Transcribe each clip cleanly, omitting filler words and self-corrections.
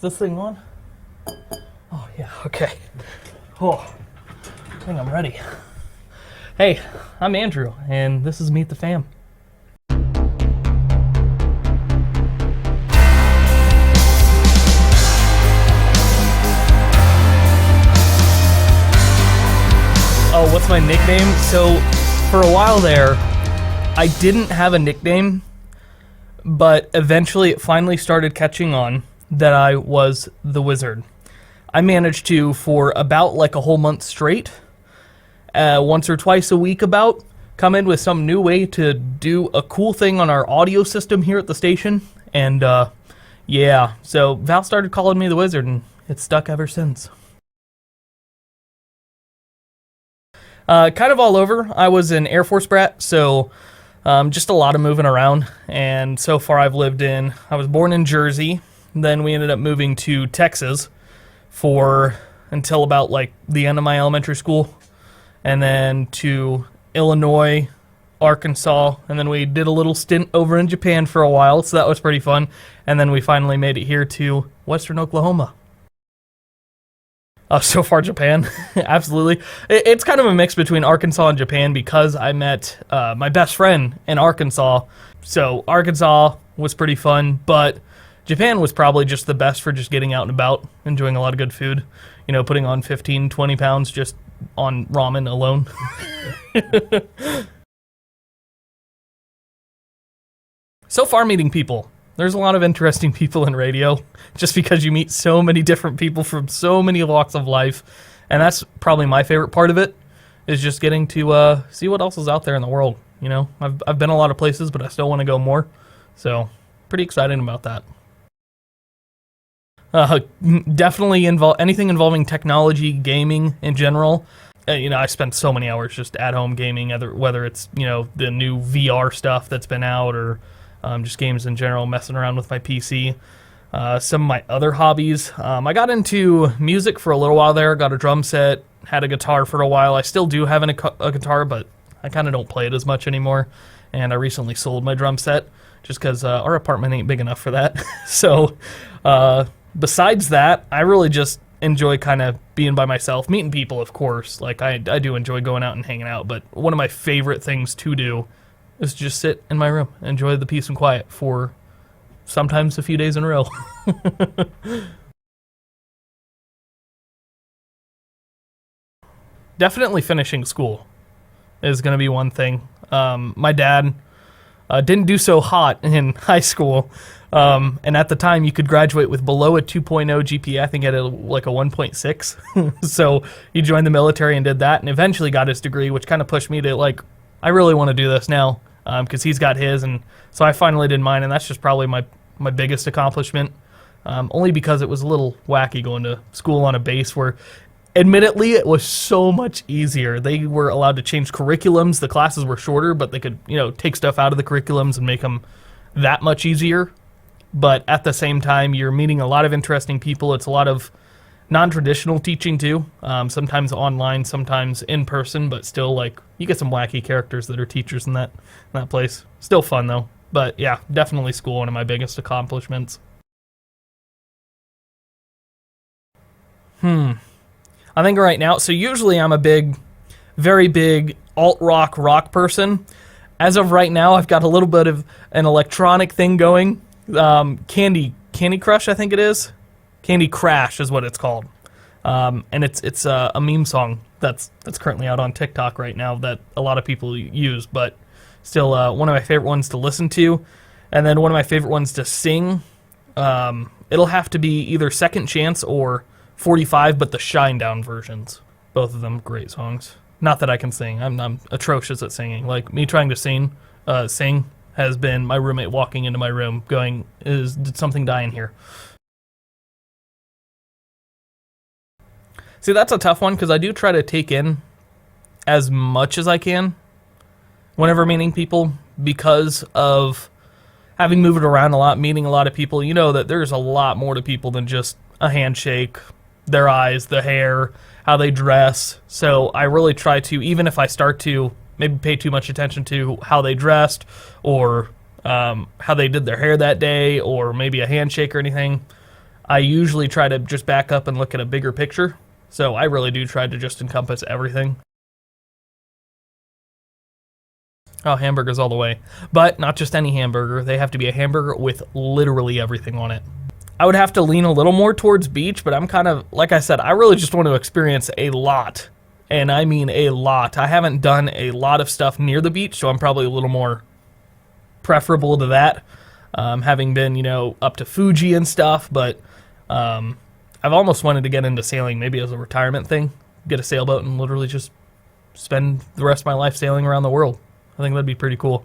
this thing on? Oh, yeah, okay. Oh, I think I'm ready. Hey, I'm Andrew, and this is Meet the Fam. Oh, what's my nickname? So, for a while there, I didn't have a nickname, but eventually it finally started catching on that I was the Wizard. I managed to, for about like a whole month straight, once or twice a week about, come in with some new way to do a cool thing on our audio system here at the station. And yeah, so Val started calling me the Wizard, and it's stuck ever since. Kind of all over. I was an Air Force brat, so just a lot of moving around. And so far I was born in Jersey, then we ended up moving to Texas until about like the end of my elementary school, and then to Illinois, Arkansas, and then we did a little stint over in Japan for a while, so that was pretty fun. And then we finally made it here to Western Oklahoma. So far, Japan, absolutely. It's kind of a mix between Arkansas and Japan because I met my best friend in Arkansas. So Arkansas was pretty fun, but Japan was probably just the best for just getting out and about, enjoying a lot of good food, putting on 15, 20 pounds just on ramen alone. So far, meeting people. There's a lot of interesting people in radio, just because you meet so many different people from so many walks of life, and that's probably my favorite part of it, is just getting to see what else is out there in the world. I've been a lot of places, but I still want to go more, so pretty excited about that. Definitely anything involving technology, gaming in general. I spend so many hours just at home gaming, whether it's the new VR stuff that's been out, or just games in general, messing around with my PC. Some of my other hobbies, I got into music for a little while there, got a drum set, had a guitar for a while. I still do have a guitar, but I kind of don't play it as much anymore. And I recently sold my drum set just because our apartment ain't big enough for that. So besides that, I really just enjoy kind of being by myself, meeting people, of course. Like I do enjoy going out and hanging out, but one of my favorite things to do is just sit in my room, enjoy the peace and quiet for sometimes a few days in a row. Definitely finishing school is going to be one thing. My dad didn't do so hot in high school, and at the time you could graduate with below a 2.0 GPA. I think at like a 1.6. So he joined the military and did that, and eventually got his degree, which kind of pushed me to like, I really want to do this now, because he's got his, and so I finally did mine, and that's just probably my biggest accomplishment, only because it was a little wacky going to school on a base where, admittedly, it was so much easier. They were allowed to change curriculums. The classes were shorter, but they could, take stuff out of the curriculums and make them that much easier. But at the same time, you're meeting a lot of interesting people. It's a lot of non-traditional teaching too, sometimes online, sometimes in person, but still, like, you get some wacky characters that are teachers in that place. Still fun though. But yeah, definitely school, one of my biggest accomplishments. I think right now, so usually I'm a very big rock person. As of right now, I've got a little bit of an electronic thing going. Candy Crush, I think it is. Candy Crash is what it's called. And it's a meme song that's currently out on TikTok right now that a lot of people use, but still one of my favorite ones to listen to. And then one of my favorite ones to sing, it'll have to be either Second Chance or 45, but the Shinedown versions. Both of them great songs. Not that I can sing. I'm atrocious at singing. Like, me trying to sing has been my roommate walking into my room going, did something die in here? See, that's a tough one, because I do try to take in as much as I can whenever meeting people, because of having moved around a lot, meeting a lot of people. You know that there's a lot more to people than just a handshake, their eyes, the hair, how they dress. So I really try to, even if I start to maybe pay too much attention to how they dressed, or how they did their hair that day, or maybe a handshake or anything, I usually try to just back up and look at a bigger picture. So I really do try to just encompass everything. Oh, hamburgers all the way. But not just any hamburger. They have to be a hamburger with literally everything on it. I would have to lean a little more towards beach, but I'm kind of, like I said, I really just want to experience a lot. And I mean a lot. I haven't done a lot of stuff near the beach, so I'm probably a little more preferable to that. Having been, up to Fuji and stuff, but I've almost wanted to get into sailing, maybe as a retirement thing. Get a sailboat and literally just spend the rest of my life sailing around the world. I think that'd be pretty cool.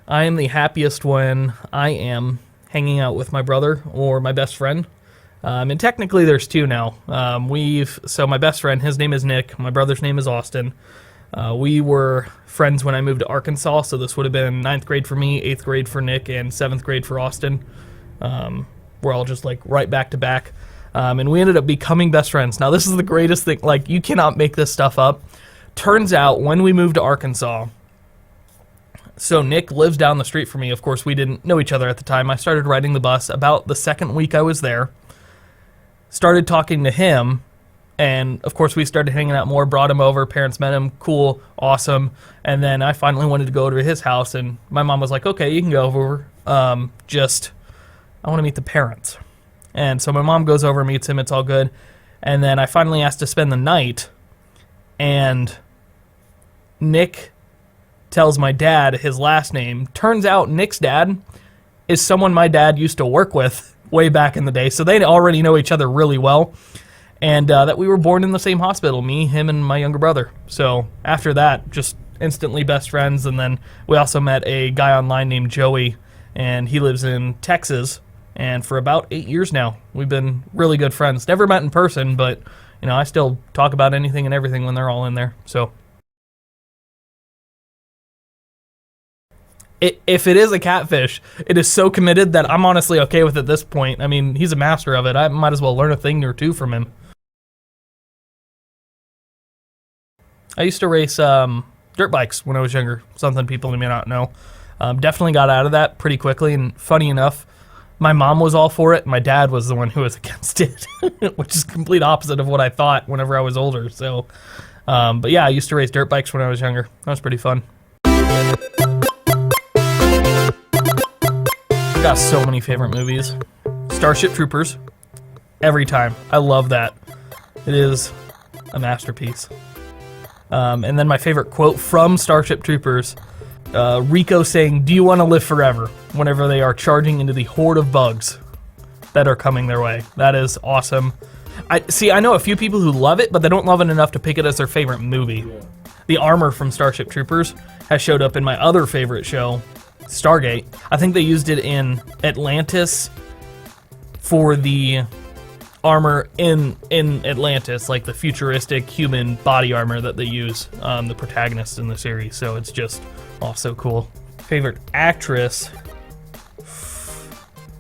I am the happiest when I am hanging out with my brother or my best friend. And technically there's two now. So my best friend, his name is Nick. My brother's name is Austin. We were friends when I moved to Arkansas, so this would have been 9th grade for me, 8th grade for Nick, and 7th grade for Austin. We're all just like right back to back. And we ended up becoming best friends. Now this is the greatest thing, like you cannot make this stuff up. Turns out when we moved to Arkansas, so Nick lives down the street from me. Of course, we didn't know each other at the time. I started riding the bus about the second week I was there. Started talking to him, and of course we started hanging out more, brought him over, parents met him, cool, awesome. And then I finally wanted to go to his house, and my mom was like, okay, you can go over. I want to meet the parents. And so my mom goes over, meets him, it's all good. And then I finally asked to spend the night, and Nick tells my dad his last name. Turns out Nick's dad is someone my dad used to work with way back in the day, so they already know each other really well, and that we were born in the same hospital, me, him, and my younger brother. So after that, just instantly best friends. And then we also met a guy online named Joey, and he lives in Texas, and for about 8 years now, we've been really good friends. Never met in person, but I still talk about anything and everything when they're all in there. So if it is a catfish, it is so committed that I'm honestly okay with it at this point. I mean, he's a master of it. I might as well learn a thing or two from him. I used to race dirt bikes when I was younger, something people may not know. Definitely got out of that pretty quickly, and funny enough, my mom was all for it, and my dad was the one who was against it, which is complete opposite of what I thought whenever I was older. So, but yeah, I used to race dirt bikes when I was younger. That was pretty fun. Got so many favorite movies. Starship Troopers, every time. I love that. It is a masterpiece. And then my favorite quote from Starship Troopers, Rico saying, "Do you want to live forever?" whenever they are charging into the horde of bugs that are coming their way. That is awesome. I know a few people who love it, but they don't love it enough to pick it as their favorite movie. Yeah. The armor from Starship Troopers has showed up in my other favorite show, Stargate. I think they used it in Atlantis for the armor in Atlantis, like the futuristic human body armor that they use, the protagonist in the series. So it's just so cool. Favorite actress,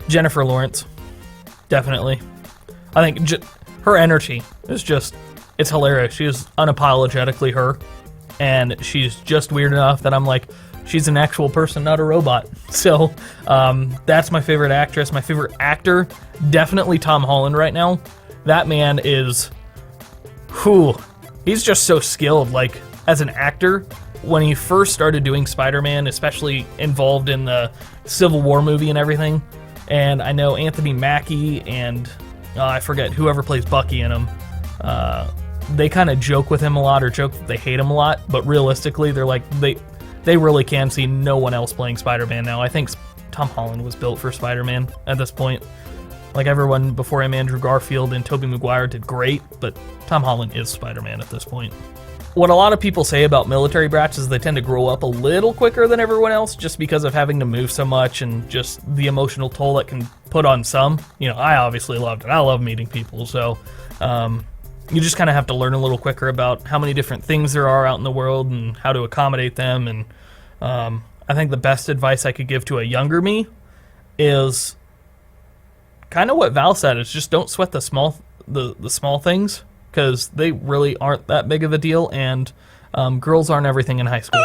Jennifer Lawrence, definitely. I think her energy is it's hilarious. She is unapologetically her, and she's just weird enough that I'm like, she's an actual person, not a robot. So that's my favorite actress. My favorite actor, definitely Tom Holland right now. That man is, he's just so skilled. Like, as an actor, when he first started doing Spider-Man, especially involved in the Civil War movie and everything, and I know Anthony Mackie and I forget whoever plays Bucky in him, they kind of joke with him a lot, or joke that they hate him a lot, but realistically, they're like, they really can see no one else playing Spider-Man now. I think Tom Holland was built for Spider-Man at this point. Like, everyone before him, Andrew Garfield and Tobey Maguire did great, but Tom Holland is Spider-Man at this point. What a lot of people say about military brats is they tend to grow up a little quicker than everyone else just because of having to move so much and just the emotional toll it can put on some. I obviously loved it. I love meeting people, so you just kind of have to learn a little quicker about how many different things there are out in the world and how to accommodate them. And I think the best advice I could give to a younger me is kind of what Val said. It's just don't sweat the small things, because they really aren't that big of a deal, and girls aren't everything in high school.